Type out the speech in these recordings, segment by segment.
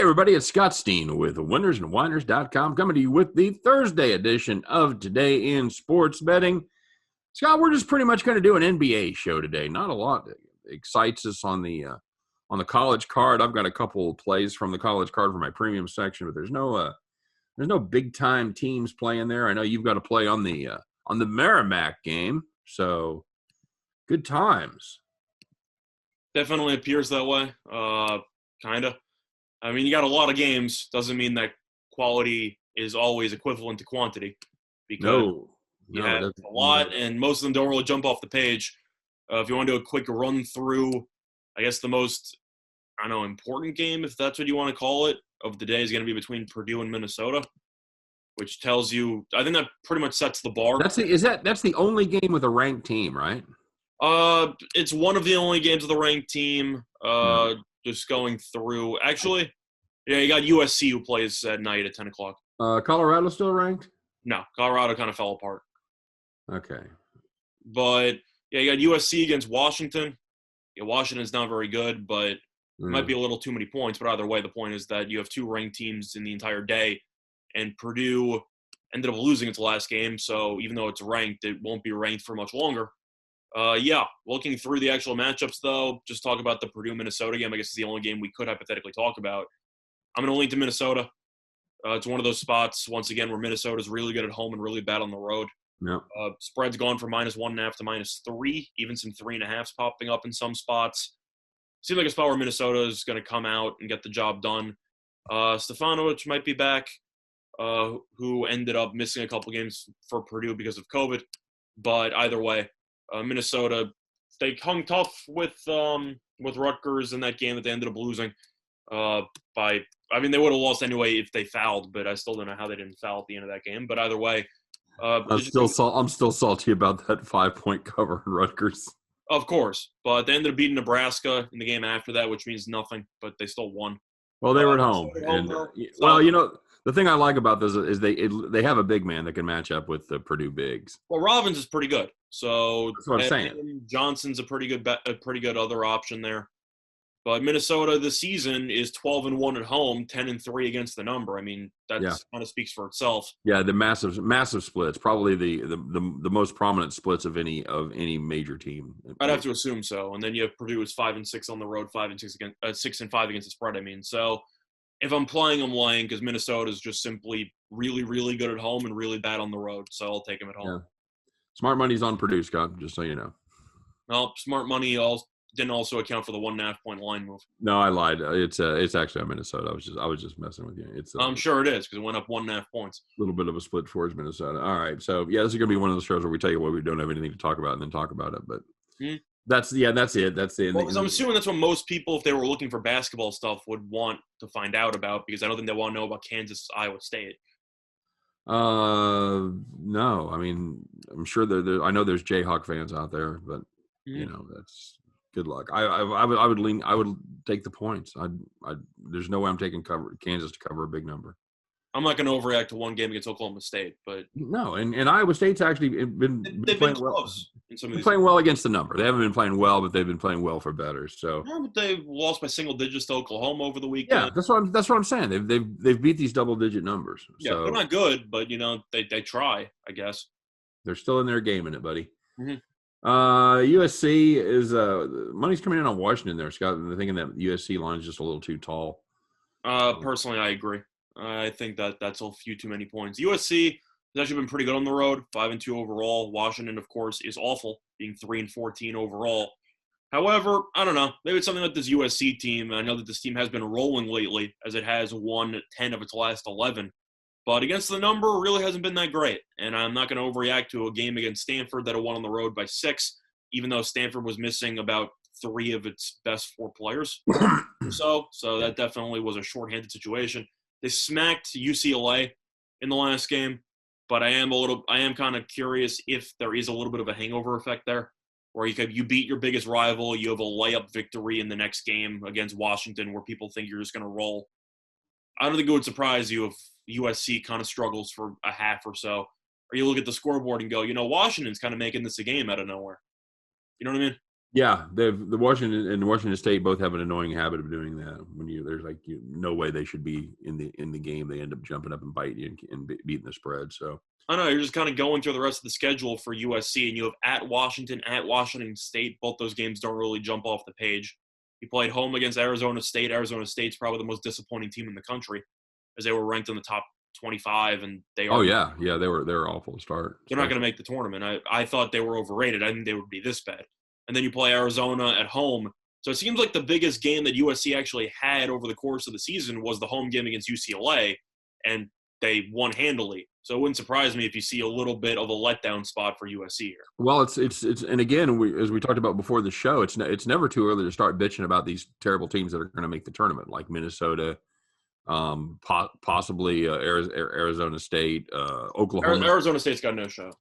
everybody, it's Scott Steen with winnersandwhiners.com coming to you with the Thursday edition of Today in Sports Betting. Scott, we're just pretty much going to do an NBA show today. Not a lot that excites us on the college card. I've got a couple of plays from the college card for my premium section, but there's no big time teams playing there. I know you've got to play on the Merrimack game, so good times. Definitely appears that way. Kind of. I mean, you got a lot of games. Doesn't mean that quality is always equivalent to quantity. Because you have a lot, and most of them don't really jump off the page. If you want to do a quick run through, I guess the most, important game, if that's what you want to call it, of the day is going to be between Purdue and Minnesota, which tells you, I think that pretty much sets the bar. That's the only game with a ranked team, right? It's one of the only games of the ranked team. Just going through. Actually, yeah, you got USC who plays at night at 10 o'clock. Colorado still ranked? No, Colorado kind of fell apart. Okay. But, yeah, you got USC against Washington. Yeah, Washington's not very good, but it might be a little too many points. But either way, the point is that you have two ranked teams in the entire day, and Purdue ended up losing its last game. So even though it's ranked, it won't be ranked for much longer. Looking through the actual matchups, though, just talk about the Purdue-Minnesota game. I guess it's the only game we could hypothetically talk about. I'm going to link to Minnesota. It's one of those spots, once again, where Minnesota's really good at home and really bad on the road. Yeah. Spread's gone from -1.5 to -3, even some 3.5s popping up in some spots. Seems like a spot where Minnesota is going to come out and get the job done. Stefanovic might be back, who ended up missing a couple games for Purdue because of COVID. But either way, Minnesota, they hung tough with Rutgers in that game that they ended up losing they would have lost anyway if they fouled, but I still don't know how they didn't foul at the end of that game. But either way, I'm still salty about that 5-point cover in Rutgers. Of course, but they ended up beating Nebraska in the game after that, which means nothing, but they still won. Well, they were at home. The thing I like about this is they have a big man that can match up with the Purdue bigs. Well, Robbins is pretty good, so that's what I'm saying. Johnson's a pretty good other option there. But Minnesota this season is 12-1 at home, 10-3 against the number. I mean, that kind of speaks for itself. Yeah, the massive splits, probably the most prominent splits of any major team. I'd have to assume so. And then you have Purdue is 5-6 on the road, 5-6 against 6-5 against the spread. I mean, so if I'm playing, I'm laying because Minnesota is just simply really, really good at home and really bad on the road. So I'll take them at home. Yeah. Smart money's on Purdue, Scott, just so you know. Well, smart money didn't also account for the 1.5-point line move. No, I lied. It's actually on Minnesota. I was just messing with you. I'm sure it is because it went up 1.5 points. A little bit of a split towards Minnesota. All right, so yeah, this is gonna be one of those shows where we tell you what we don't have anything to talk about and then talk about it. But that's it. That's it. Well, because I'm assuming that's what most people, if they were looking for basketball stuff, would want to find out about because I don't think they want to know about Kansas, Iowa State. No. I mean, I'm sure I know there's Jayhawk fans out there, but that's. Good luck. I would take the points. There's no way I'm taking Kansas to cover a big number. I'm not going to overreact to one game against Oklahoma State, but no. And Iowa State's actually been playing close in some of these. Playing well against the number. They haven't been playing well, but they've been playing well for better. So yeah, but they lost by single digits to Oklahoma over the weekend. Yeah, that's what I'm saying. They've beat these double digit numbers. Yeah, so they're not good, but they try. I guess they're still in their game in it, buddy. Mm-hmm. USC is money's coming in on Washington there, Scott. They're thinking that USC line is just a little too tall. Personally, I agree. I think that's a few too many points. USC has actually been pretty good on the road, 5-2 overall. Washington, of course, is awful, being 3-14 overall. However, I don't know. Maybe it's something like this USC team. I know that this team has been rolling lately, as it has won 10 of its last 11. But against the number, really hasn't been that great. And I'm not going to overreact to a game against Stanford that won on the road by 6, even though Stanford was missing about 3 of its best 4 players. So that definitely was a shorthanded situation. They smacked UCLA in the last game, but I am kind of curious if there is a little bit of a hangover effect there, where you beat your biggest rival, you have a layup victory in the next game against Washington where people think you're just going to roll. I don't think it would surprise you if USC kind of struggles for a half or so, or you look at the scoreboard and go, Washington's kind of making this a game out of nowhere. You know what I mean? Yeah, the Washington and Washington State both have an annoying habit of doing that. When there's like no way they should be in the game, they end up jumping up and biting you and beating the spread. So I don't know. You're just kind of going through the rest of the schedule for USC, and you have at Washington State. Both those games don't really jump off the page. You played home against Arizona State. Arizona State's probably the most disappointing team in the country, as they were ranked in the top 25, and they are. Oh yeah, they were awful to start. They're not going to make the tournament. I thought they were overrated. I didn't think they would be this bad. And then you play Arizona at home. So it seems like the biggest game that USC actually had over the course of the season was the home game against UCLA, and they won handily. So it wouldn't surprise me if you see a little bit of a letdown spot for USC here. Well, it's and again, as we talked about before the show, it's never too early to start bitching about these terrible teams that are going to make the tournament, like Minnesota, possibly Arizona State, Oklahoma. Arizona State's got no shot.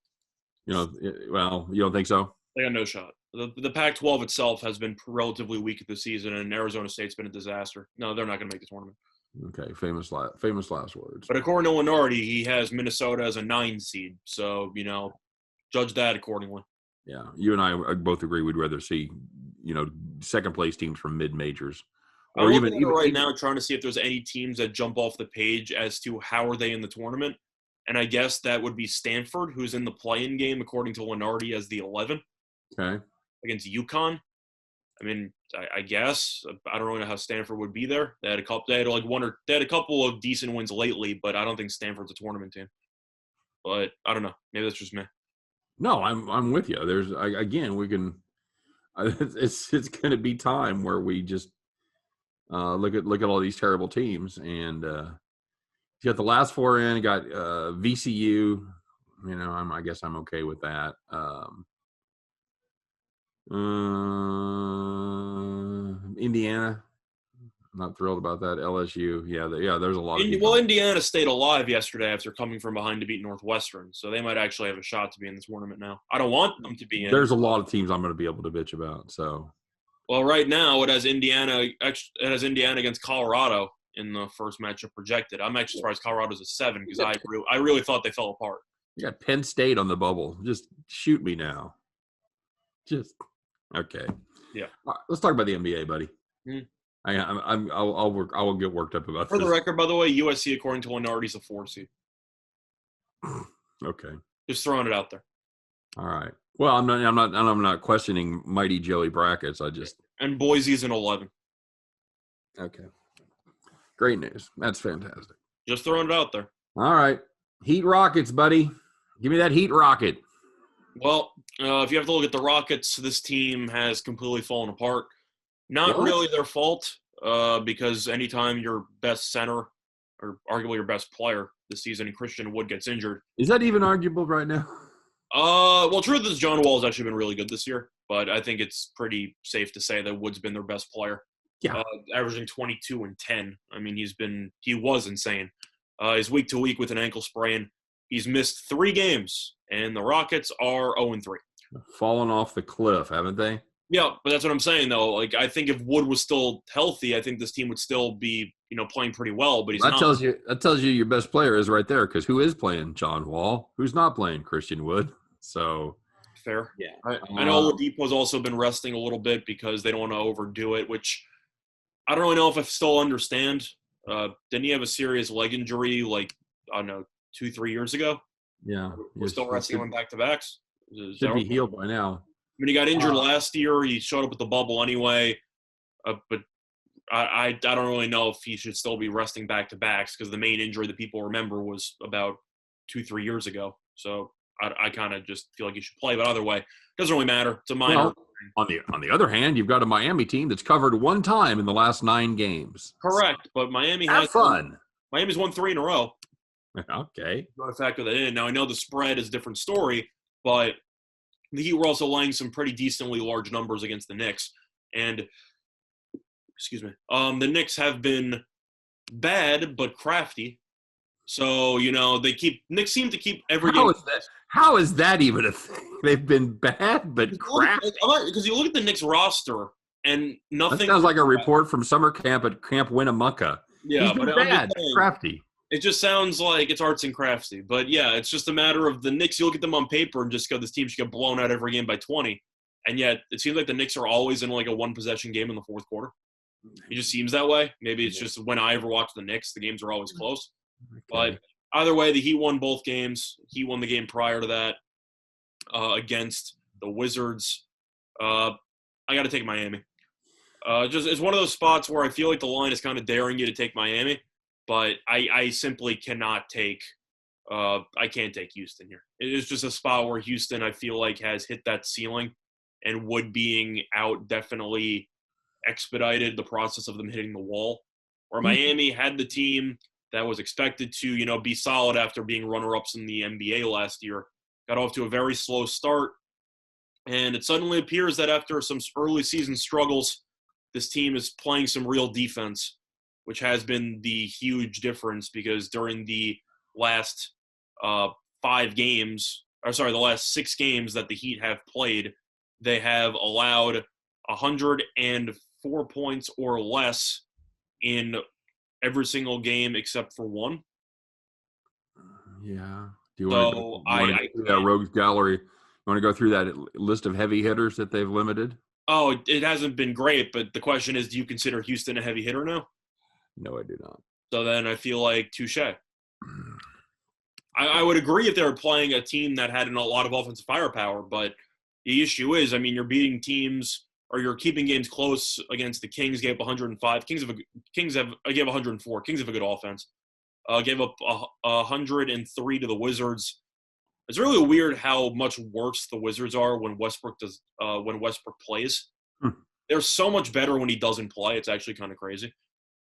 Well, you don't think so? They got no shot. The Pac-12 itself has been relatively weak this season, and Arizona State's been a disaster. No, they're not going to make the tournament. Okay, famous last words. But according to Lenardi, he has Minnesota as a 9 seed. So, judge that accordingly. Yeah, you and I both agree we'd rather see, second place teams from mid-majors. Or even right now trying to see if there's any teams that jump off the page as to how are they in the tournament. And I guess that would be Stanford, who's in the play-in game, according to Lenardi, as the 11. Okay. Against UConn. I mean, I guess I don't really know how Stanford would be there. They had a couple of decent wins lately, but I don't think Stanford's a tournament team. But I don't know. Maybe that's just me. No, I'm with you. We can. It's going to be time where we just look at all these terrible teams, and you got the last 4 in. You got VCU. I guess I'm okay with that. Indiana, I'm not thrilled about that. LSU, there's a lot of people. Well, Indiana stayed alive yesterday after coming from behind to beat Northwestern, so they might actually have a shot to be in the tournament now. I don't want them to be in. There's a lot of teams I'm going to be able to bitch about. So, well, right now it has Indiana against Colorado in the first matchup projected. I'm actually surprised Colorado's a 7 because I really thought they fell apart. You got Penn State on the bubble. Just shoot me now. Just. Okay. Yeah. Let's talk about the NBA, buddy. Mm-hmm. I will get worked up about this. For the record, by the way, USC according to Lenardi's a 4 seed. Okay. Just throwing it out there. All right. Well, I'm not questioning mighty Joey brackets. And Boise's an 11. Okay. Great news. That's fantastic. Just throwing it out there. All right. Heat Rockets, buddy. Give me that Heat Rocket. Well, if you have to look at the Rockets, this team has completely fallen apart. Not really their fault, because anytime your best center or arguably your best player this season, and Christian Wood, gets injured. Is that even arguable right now? Well, truth is John Wall has actually been really good this year, but I think it's pretty safe to say that Wood's been their best player. Yeah. Averaging 22 and 10. I mean, he was insane. He's week to week with an ankle sprain. He's missed 3 games, and the Rockets are 0-3. Fallen off the cliff, haven't they? Yeah, but that's what I'm saying, though. Like, I think if Wood was still healthy, I think this team would still be, playing pretty well. But he's not. That tells you your best player is right there, because who is playing John Wall? Who's not playing Christian Wood? So fair. Yeah. I know Oladipo's also been resting a little bit because they don't want to overdo it, which I don't really know if I still understand. Didn't he have a serious leg injury, like, I don't know, 2-3 years ago? Yeah. We're still resting him back-to-backs. Should be healed by now. I mean, he got injured last year. He showed up with the bubble anyway. But I don't really know if he should still be resting back-to-backs because the main injury that people remember was about 2-3 years ago. So I kind of just feel like he should play. But either way, it doesn't really matter. It's a minor. Well, on the other hand, you've got a Miami team that's covered 1 time in the last 9 games. Correct. But Miami has fun. Miami's won 3 in a row. Okay. You want to factor that in. Now, I know the spread is a different story, but the Heat were also laying some pretty decently large numbers against the Knicks. And, the Knicks have been bad but crafty. So, Knicks seem to keep every game. How is that even a thing? They've been bad but crafty. Because you look at the Knicks roster and nothing. That sounds like a report from summer camp at Camp Winnemucca. Yeah, He's been bad, crafty. It just sounds like it's arts and crafty. But, yeah, it's just a matter of the Knicks. You look at them on paper and just go, this team should get blown out every game by 20. And yet it seems like the Knicks are always in like a one-possession game in the fourth quarter. It just seems that way. Maybe it's just when I ever watch the Knicks, the games are always close. Okay. But either way, the Heat won both games. He won the game prior to that against the Wizards. I got to take Miami. Just it's one of those spots where I feel like the line is kind of daring you to take Miami, but I simply cannot take I can't take Houston here. It is just a spot where Houston, I feel like, has hit that ceiling, and Wood being out definitely expedited the process of them hitting the wall. Where Miami had the team that was expected to, be solid after being runner-ups in the NBA last year, got off to a very slow start, and it suddenly appears that after some early season struggles, this team is playing some real defense, which has been the huge difference because during the last the last 6 games that the Heat have played, they have allowed 104 points or less in every single game except for one. Yeah. Do you want to go through that rogues gallery? You want to go through that list of heavy hitters that they've limited? Oh, it hasn't been great, but the question is, do you consider Houston a heavy hitter now? No, I do not. So then I feel like touche. I would agree if they were playing a team that had a lot of offensive firepower, but the issue is, you're beating teams or you're keeping games close against the Kings. Gave up 105. Gave 104. Kings have a good offense. Gave up 103 to the Wizards. It's really weird how much worse the Wizards are when Westbrook plays. They're so much better when he doesn't play. It's actually kind of crazy.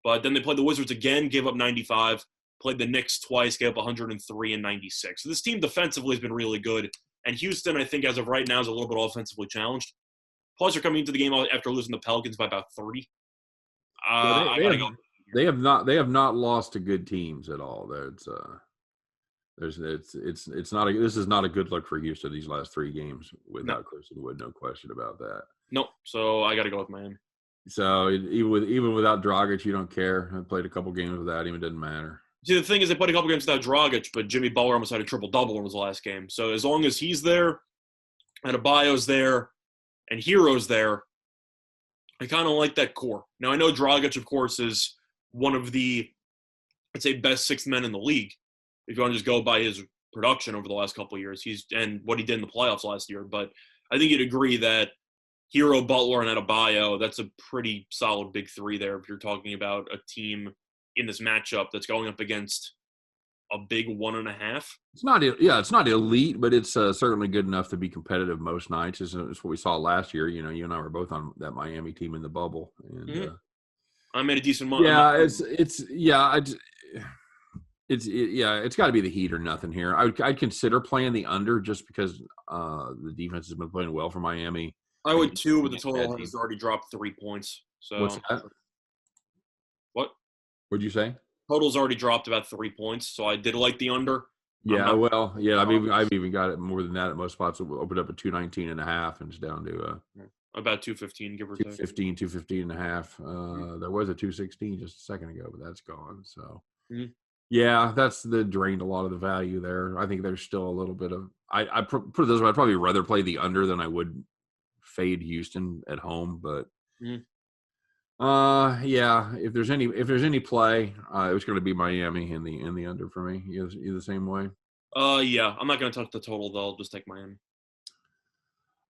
But then they played the Wizards again, gave up 95. Played the Knicks twice, gave up 103 and 96. So this team defensively has been really good. And Houston, I think, as of right now, is a little bit offensively challenged. Plus, they're coming into the game after losing the Pelicans by about 30. They have not lost to good teams at all. This is not a good look for Houston these last 3 games without Christian Wood, no question about that. Nope. So I got to go with Miami. So even without Dragic, you don't care. I played a couple games without him; it didn't matter. See, the thing is, they played a couple games without Dragic, but Jimmy Butler almost had a triple-double in his last game. So as long as he's there, and Adebayo's there, and Hero's there, I kind of like that core. Now, I know Dragic, of course, is one of the, I'd say, best 6th men in the league. If you want to just go by his production over the last couple of years, and what he did in the playoffs last year. But I think you'd agree that Hero, Butler, and Adebayo, that's a pretty solid big 3 there if you're talking about a team in this matchup that's going up against a big 1.5. It's not elite, but it's certainly good enough to be competitive most nights. It's what we saw last year. You and I were both on that Miami team in the bubble, and I made a decent money. Yeah, it's got to be the Heat or nothing here. I'd consider playing the under just because the defense has been playing well for Miami. I would too, but the total has already dropped 3 points. So what's that? What? What'd you say? Total's already dropped about 3 points, so I did like the under. Yeah, I've even got it more than that at most spots. It opened up at 219.5 and it's down to about 215, give or take. 215.5. There was a 216 just a second ago, but that's gone. So yeah, that's drained a lot of the value there. I think there's still a little bit of I put it this way, I'd probably rather play the under than I would fade Houston at home, but if there's any play, it was going to be Miami in the under for me. You the same way? Yeah, I'm not going to touch the total though. I'll just take Miami.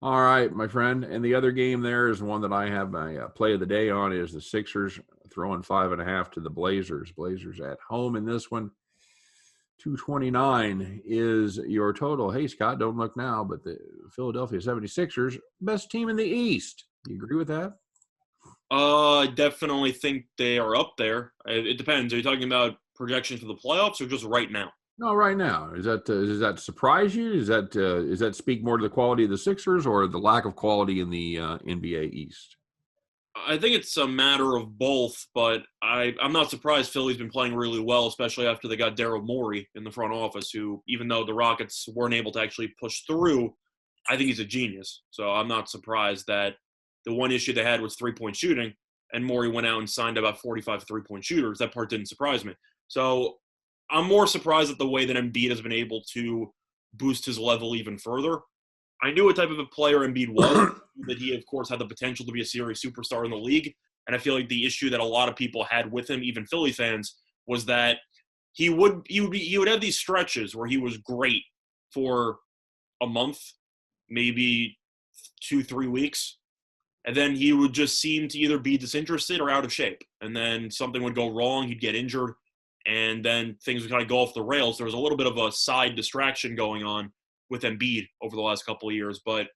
All right, my friend. And the other game there is one that I have my play of the day on is the Sixers throwing 5.5 to the Blazers. Blazers at home in this one. 229 is your total. Hey, Scott, don't look now, but the Philadelphia 76ers, best team in the East. Do you agree with that? I definitely think they are up there. It depends. Are you talking about projections for the playoffs or just right now? No, right now. Does that surprise you? Does that speak more to the quality of the Sixers or the lack of quality in the NBA East? I think it's a matter of both, but I'm not surprised Philly's been playing really well, especially after they got Daryl Morey in the front office, who, even though the Rockets weren't able to actually push through, I think he's a genius. So I'm not surprised that the one issue they had was three-point shooting, and Morey went out and signed about 45 three-point shooters. That part didn't surprise me. So I'm more surprised at the way that Embiid has been able to boost his level even further. I knew what type of a player Embiid was. that he, of course, had the potential to be a serious superstar in the league. And I feel like the issue that a lot of people had with him, even Philly fans, was that he would have these stretches where he was great for a month, maybe 2-3 weeks, and then he would just seem to either be disinterested or out of shape. And then something would go wrong, he'd get injured, and then things would kind of go off the rails. There was a little bit of a side distraction going on with Embiid over the last couple of years. But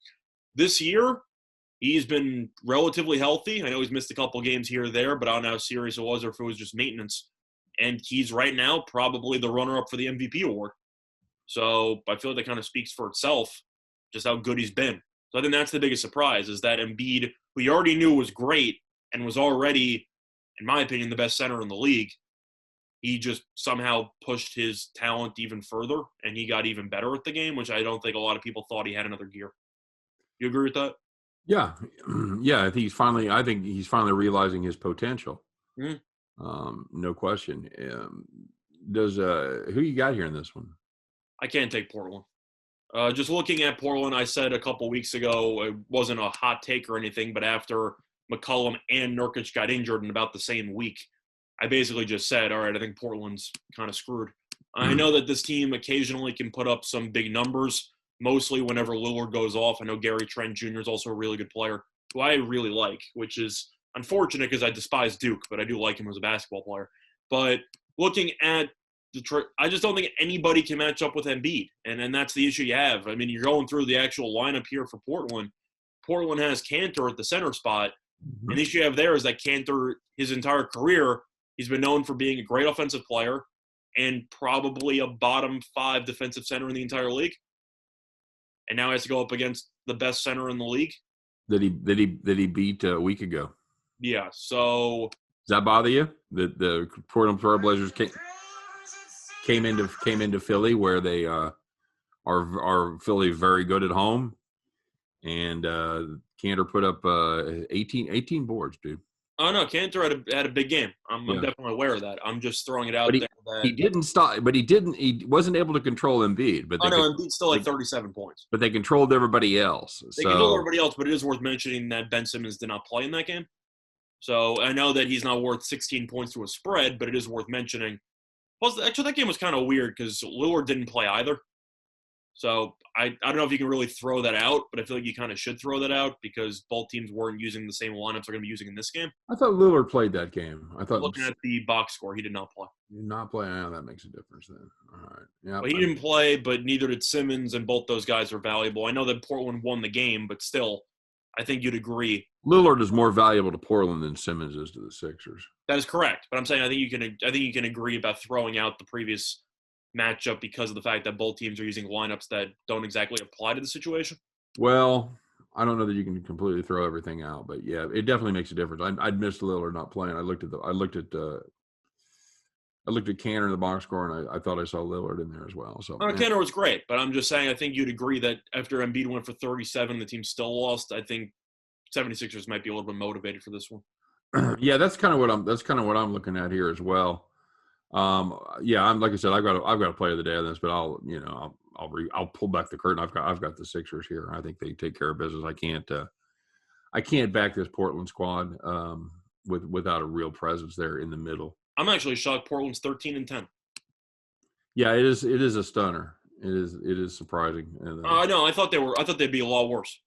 this year, he's been relatively healthy. I know he's missed a couple games here or there, but I don't know how serious it was or if it was just maintenance. And he's right now probably the runner-up for the MVP award. So I feel like that kind of speaks for itself, just how good he's been. So I think that's the biggest surprise, is that Embiid, who you already knew was great and was already, in my opinion, the best center in the league, he just somehow pushed his talent even further, and he got even better at the game, which I don't think a lot of people thought he had another gear. You agree with that? Yeah. Yeah, I think he's finally realizing his potential. Mm-hmm. No question. Who you got here in this one? I can't take Portland. Just looking at Portland, I said a couple weeks ago, it wasn't a hot take or anything, but after McCollum and Nurkic got injured in about the same week, I basically just said, all right, I think Portland's kind of screwed. I know that this team occasionally can put up some big numbers, mostly whenever Lillard goes off. I know Gary Trent Jr. is also a really good player, who I really like, which is unfortunate because I despise Duke, but I do like him as a basketball player. But looking at Detroit, I just don't think anybody can match up with Embiid, and that's the issue you have. I mean, you're going through the actual lineup here for Portland. Portland has Kanter at the center spot, and the issue you have there is that Kanter, his entire career, he's been known for being a great offensive player and probably a bottom 5 defensive center in the entire league. And now he has to go up against the best center in the league that he beat a week ago. Yeah, so does that bother you? The Portland Trailblazers came into Philly, where they are Philly very good at home, and Kanter put up 18 boards, dude. Oh no, Kanter had a big game. I'm definitely aware of that. I'm just throwing it out there. He didn't stop, but he wasn't able to control Embiid. But Embiid's still like 37 points. But they controlled everybody else. They controlled everybody else, but it is worth mentioning that Ben Simmons did not play in that game. So I know that he's not worth 16 points to a spread, but it is worth mentioning. Plus, actually, that game was kind of weird because Lillard didn't play either. So I don't know if you can really throw that out, but I feel like you kind of should throw that out because both teams weren't using the same lineups they're going to be using in this game. I thought Lillard played that game. Looking at the box score, he did not play. Did not play. Yeah, that makes a difference then. All right. Yeah. Well, he didn't play, but neither did Simmons, and both those guys are valuable. I know that Portland won the game, but still, I think you'd agree. Lillard is more valuable to Portland than Simmons is to the Sixers. That is correct, but I'm saying I think you can agree about throwing out the previous matchup because of the fact that both teams are using lineups that don't exactly apply to the situation. Well, I don't know that you can completely throw everything out, but yeah, it definitely makes a difference. I'd missed Lillard not playing. I looked at Kanter in the box score, and I thought I saw Lillard in there as well. So Kanter was great, but I'm just saying I think you'd agree that after Embiid went for 37, the team still lost. I think 76ers might be a little bit motivated for this one. Yeah, that's kind of what I'm looking at here as well. I'm like I said, I've got a play of the day on this, but I'll pull back the curtain. I've got the Sixers here. I think they take care of business. I can't back this Portland squad without a real presence there in the middle. I'm actually shocked Portland's 13-10. Yeah, it is a stunner. It is surprising. I know. I thought they'd be a lot worse.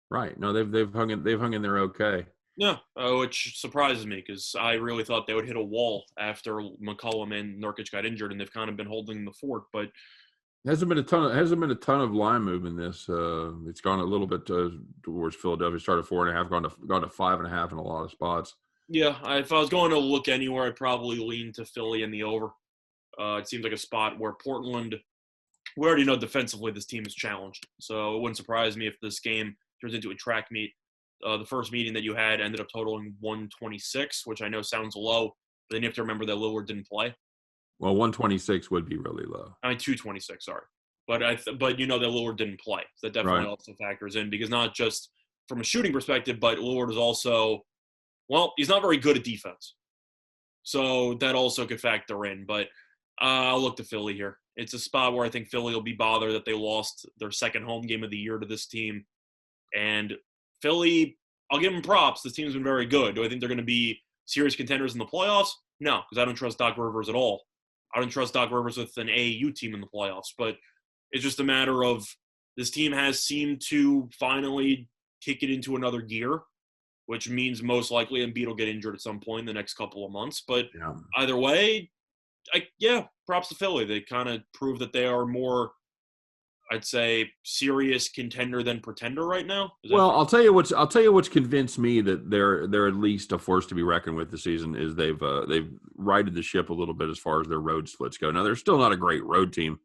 Right. No, they've hung in there okay. Yeah, which surprises me because I really thought they would hit a wall after McCollum and Nurkic got injured, and they've kind of been holding the fort. But hasn't been a ton of line movement. This it's gone a little bit towards Philadelphia. Started 4.5, gone to 5.5 in a lot of spots. Yeah, if I was going to look anywhere, I'd probably lean to Philly in the over. It seems like a spot where Portland, we already know defensively this team is challenged, so it wouldn't surprise me if this game turns into a track meet. The first meeting that you had ended up totaling 126, which I know sounds low, but then you have to remember that Lillard didn't play. Well, 126 would be really low. I mean, 226, sorry. But you know that Lillard didn't play. So that definitely also factors in because not just from a shooting perspective, but Lillard is also, he's not very good at defense. So that also could factor in. But I'll look to Philly here. It's a spot where I think Philly will be bothered that they lost their second home game of the year to this team. And Philly, I'll give them props. This team's been very good. Do I think they're going to be serious contenders in the playoffs? No, because I don't trust Doc Rivers at all. I don't trust Doc Rivers with an AAU team in the playoffs. But it's just a matter of this team has seemed to finally kick it into another gear, which means most likely Embiid will get injured at some point in the next couple of months. But either way, props to Philly. They kind of prove that they are more, I'd say, serious contender than pretender right now. Well, I'll tell you what's convinced me that they're at least a force to be reckoned with this season is they've righted the ship a little bit as far as their road splits go. Now they're still not a great road team,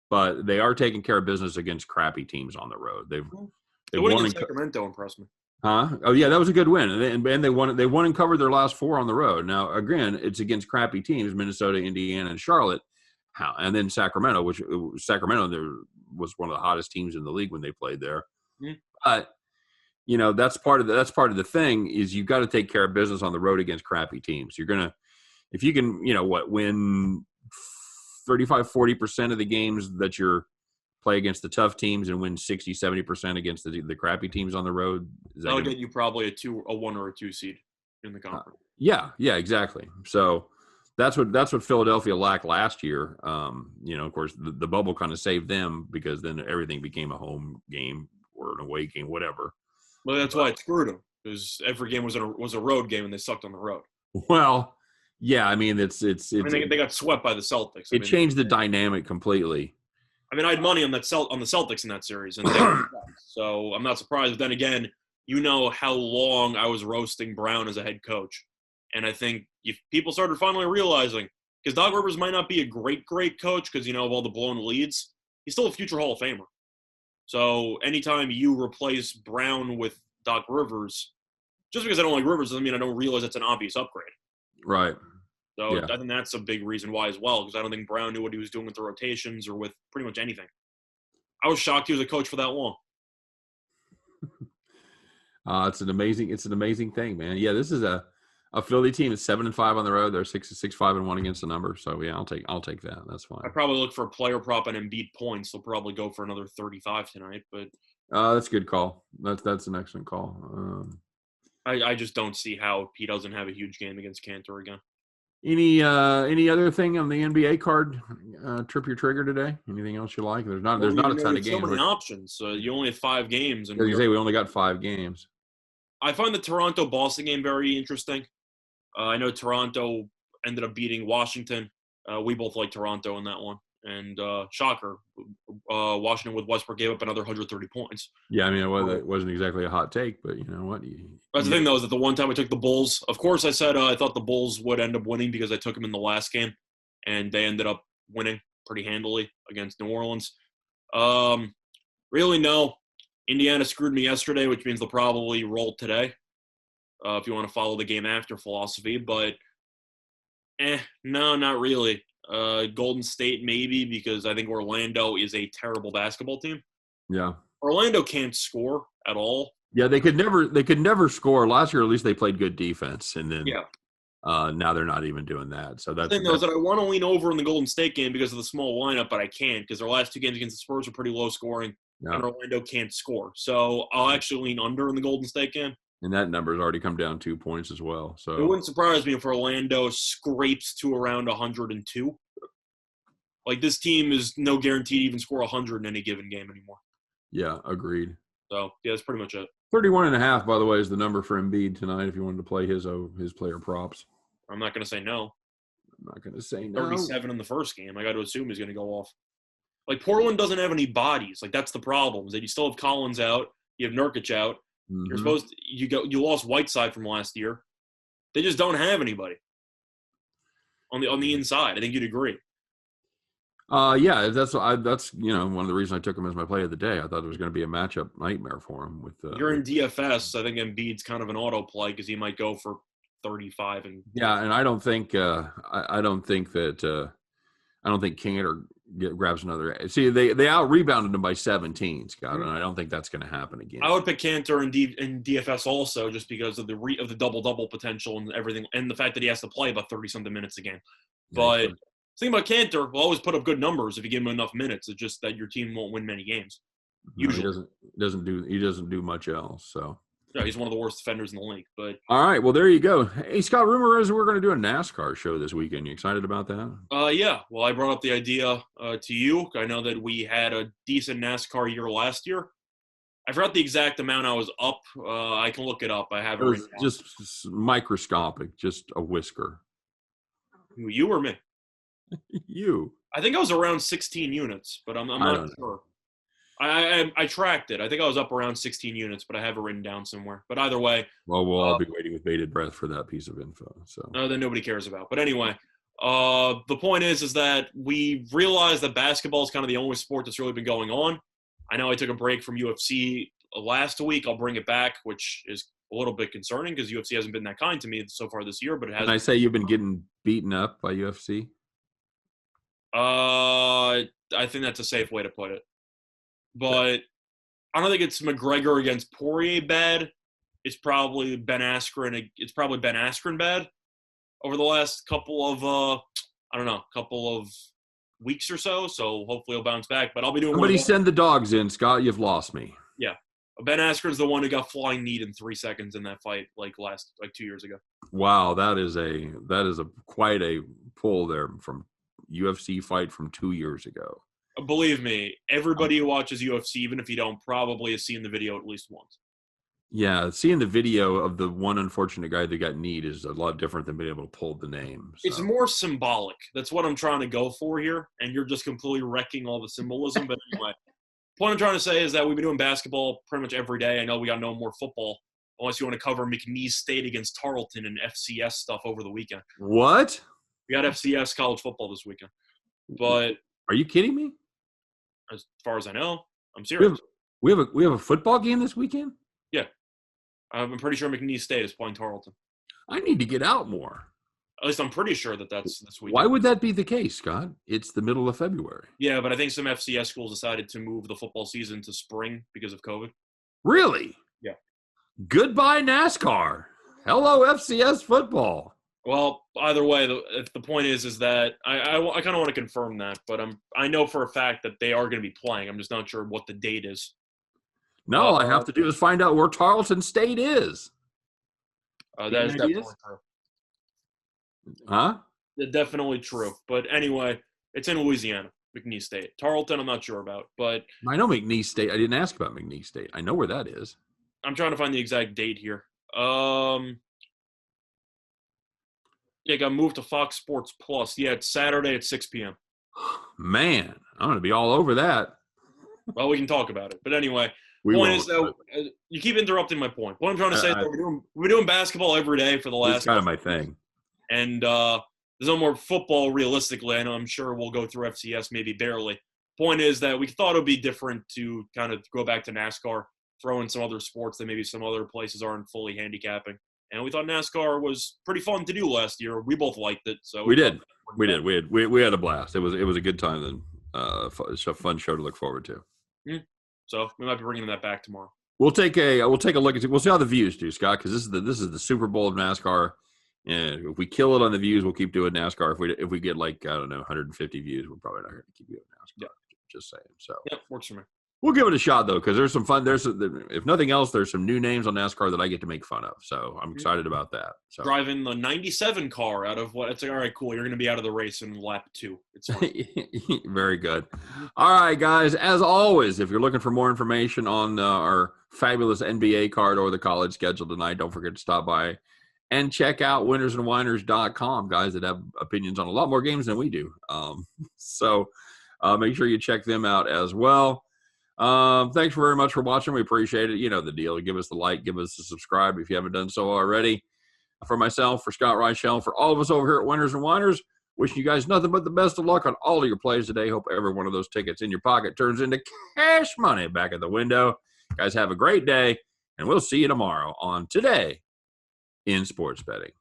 but they are taking care of business against crappy teams on the road. They've won against Sacramento. Impressed me. Huh? Oh yeah, that was a good win, and they won. They won and covered their last 4 on the road. Now again, it's against crappy teams: Minnesota, Indiana, and Charlotte. And then Sacramento, there was one of the hottest teams in the league when they played there. Mm-hmm. But that's part of the thing is you've got to take care of business on the road against crappy teams. You're gonna, if you can, win 35-40% of the games that you're play against the tough teams and win 60-70% against the crappy teams on the road. That'll get you probably a 1 or a 2 seed in the conference. Yeah, exactly. So that's what Philadelphia lacked last year. Of course, the bubble kind of saved them because then everything became a home game or an away game, whatever. Well, that's why it screwed them because every game was a road game and they sucked on the road. Well, yeah, I mean it's they got swept by the Celtics. It changed the dynamic completely. I mean, I had money on the Celtics in that series, and so I'm not surprised. But then again, how long I was roasting Brown as a head coach, and I think if people started finally realizing, because Doc Rivers might not be a great coach because of all the blown leads, he's still a future Hall of Famer. So anytime you replace Brown with Doc Rivers, just because I don't like Rivers doesn't mean I don't realize it's an obvious upgrade. Right. So I think that's a big reason why as well, because I don't think Brown knew what he was doing with the rotations or with pretty much anything. I was shocked he was a coach for that long. It's an amazing thing, man. Yeah, this is a Philly team that's 7-5 on the road. They're 6-5-1 against the number. So yeah, I'll take that. That's fine. I probably look for a player prop and Embiid points. They'll probably go for another 35 tonight. But that's a good call. That's an excellent call. I just don't see how he doesn't have a huge game against Cantor again. Any other thing on the NBA card trip your trigger today? Anything else you like? There's not a ton of games. So many options. You only have 5 games. And we only got 5 games. I find the Toronto-Boston game very interesting. I know Toronto ended up beating Washington. We both like Toronto in that one. And shocker, Washington with Westbrook gave up another 130 points. Yeah, I mean, it wasn't exactly a hot take, but you know what? That's the thing, though, is that the one time I took the Bulls, of course I said I thought the Bulls would end up winning because I took them in the last game, and they ended up winning pretty handily against New Orleans. Really, no. Indiana screwed me yesterday, which means they'll probably roll today, if you want to follow the game after philosophy. But, no, not really. Golden State maybe because I think Orlando is a terrible basketball team. Yeah. Orlando can't score at all. Yeah, they could never score. Last year at least they played good defense, and then now they're not even doing that. So that's the thing, though, is that I want to lean over in the Golden State game because of the small lineup, but I can't because their last 2 games against the Spurs were pretty low scoring, and Orlando can't score. So I'll actually lean under in the Golden State game. And that number has already come down 2 points as well. So it wouldn't surprise me if Orlando scrapes to around 102. Like, this team is no guarantee to even score 100 in any given game anymore. Yeah, agreed. So, yeah, that's pretty much it. 31.5, by the way, is the number for Embiid tonight if you wanted to play his player props. I'm not going to say no. I'm not going to say no. 37 in the first game. I got to assume he's going to go off. Like, Portland doesn't have any bodies. Like, that's the problem. Is that you still have Collins out. You have Nurkic out. Mm-hmm. You're supposed to, you lost Whiteside from last year. They just don't have anybody on the inside. I think you'd agree. Yeah, that's one of the reasons I took him as my play of the day. I thought it was going to be a matchup nightmare for him. You're in DFS. I think Embiid's kind of an auto play because he might go for 35 and and I don't think Cantor grabs another. See, they out rebounded him by 17, Scott, and I don't think that's going to happen again. I would pick Cantor in DFS also just because of the double potential and everything, and the fact that he has to play about 30-something minutes a game. But the thing about Cantor, will always put up good numbers if you give him enough minutes. It's just that your team won't win many games. Usually, he doesn't do much else. So Yeah, he's one of the worst defenders in the league. But all right, well, there you go. Hey, Scott, rumor is we're going to do a NASCAR show this weekend. You excited about that? yeah. Well, I brought up the idea to you. I know that we had a decent NASCAR year last year. I forgot the exact amount I was up. I can look it up. I have It it was written down. just microscopic, just a whisker. Who, you or me? You. I think I was around 16 units, but I'm not sure. I tracked it. I think I was up around 16 units, but I have it written down somewhere. But either way, Well, we'll all be waiting with bated breath for that piece of info. So that nobody cares about. But anyway, the point is that we realized that basketball is kind of the only sport that's really been going on. I know I took a break from UFC last week. I'll bring it back, which is a little bit concerning because UFC hasn't been that kind to me so far this year. But it has. Can I say you've been getting beaten up by UFC? I think that's a safe way to put it. But I don't think it's McGregor against Poirier bad. It's probably Ben Askren. It's probably Ben Askren bad over the last couple of weeks or so. So hopefully he'll bounce back. But I'll be doing. Somebody send the dogs in, Scott. You've lost me. Yeah, Ben Askren's the one who got flying kneed in 3 seconds in that fight, like 2 years ago. Wow, that is quite a pull there from UFC fight from 2 years ago. Believe me, everybody who watches UFC, even if you don't, probably has seen the video at least once. Yeah, seeing the video of the one unfortunate guy that got kneed is a lot different than being able to pull the name. So. It's more symbolic. That's what I'm trying to go for here, and you're just completely wrecking all the symbolism. But anyway, the point I'm trying to say is that we've been doing basketball pretty much every day. I know we got no more football, unless you want to cover McNeese State against Tarleton and FCS stuff over the weekend. What? We got FCS college football this weekend. But are you kidding me? As far as I know, I'm serious. We have a football game this weekend? Yeah. I'm pretty sure McNeese State is playing Tarleton. I need to get out more. At least I'm pretty sure that's this weekend. Why would that be the case, Scott? It's the middle of February. Yeah, but I think some FCS schools decided to move the football season to spring because of COVID. Really? Yeah. Goodbye, NASCAR. Hello, FCS football. Well, either way, the point is that I kind of want to confirm that, but I know for a fact that they are going to be playing. I'm just not sure what the date is. No, all I have to do is find out where Tarleton State is. That is definitely true. Huh? Definitely true. But anyway, it's in Louisiana, McNeese State. Tarleton, I'm not sure about, but I know McNeese State. I didn't ask about McNeese State. I know where that is. I'm trying to find the exact date here. Yeah, it got moved to Fox Sports Plus. Yeah, it's Saturday at 6 p.m. Man, I'm going to be all over that. Well, we can talk about it. But anyway, point is that you keep interrupting my point. What I'm trying to say is that we're doing basketball every day for the last. It's kind of my thing. And there's no more football realistically. I know I'm sure we'll go through FCS maybe barely. Point is that we thought it would be different to kind of go back to NASCAR, throw in some other sports that maybe some other places aren't fully handicapping. And we thought NASCAR was pretty fun to do last year. We both liked it. So we did. We had a blast. It was a good time then. It's a fun show to look forward to. Mm-hmm. So we might be bringing that back tomorrow. We'll take a look at. We'll see how the views do, Scott, because this is the Super Bowl of NASCAR. And if we kill it on the views, we'll keep doing NASCAR. If we get 150 views, we're probably not going to keep doing NASCAR. Yeah. Just saying. So yep, works for me. We'll give it a shot though, because there's some fun. If nothing else, there's some new names on NASCAR that I get to make fun of. So I'm excited about that. So driving the '97 car out of what? It's like, all right, cool. You're going to be out of the race in lap 2. It's fun. Very good. All right, guys. As always, if you're looking for more information on our fabulous NBA card or the college schedule tonight, don't forget to stop by and check out winnersandwhiners.com, guys that have opinions on a lot more games than we do. So make sure you check them out as well. Thanks very much for watching. We appreciate it. You know the deal. Give us the like, give us the subscribe if you haven't done so already. For myself, for Scott Reichel, for all of us over here at Winners and Whiners, wishing you guys nothing but the best of luck on all of your plays today. Hope every one of those tickets in your pocket turns into cash money back at the window. Guys, have a great day, and we'll see you tomorrow on Today in Sports Betting.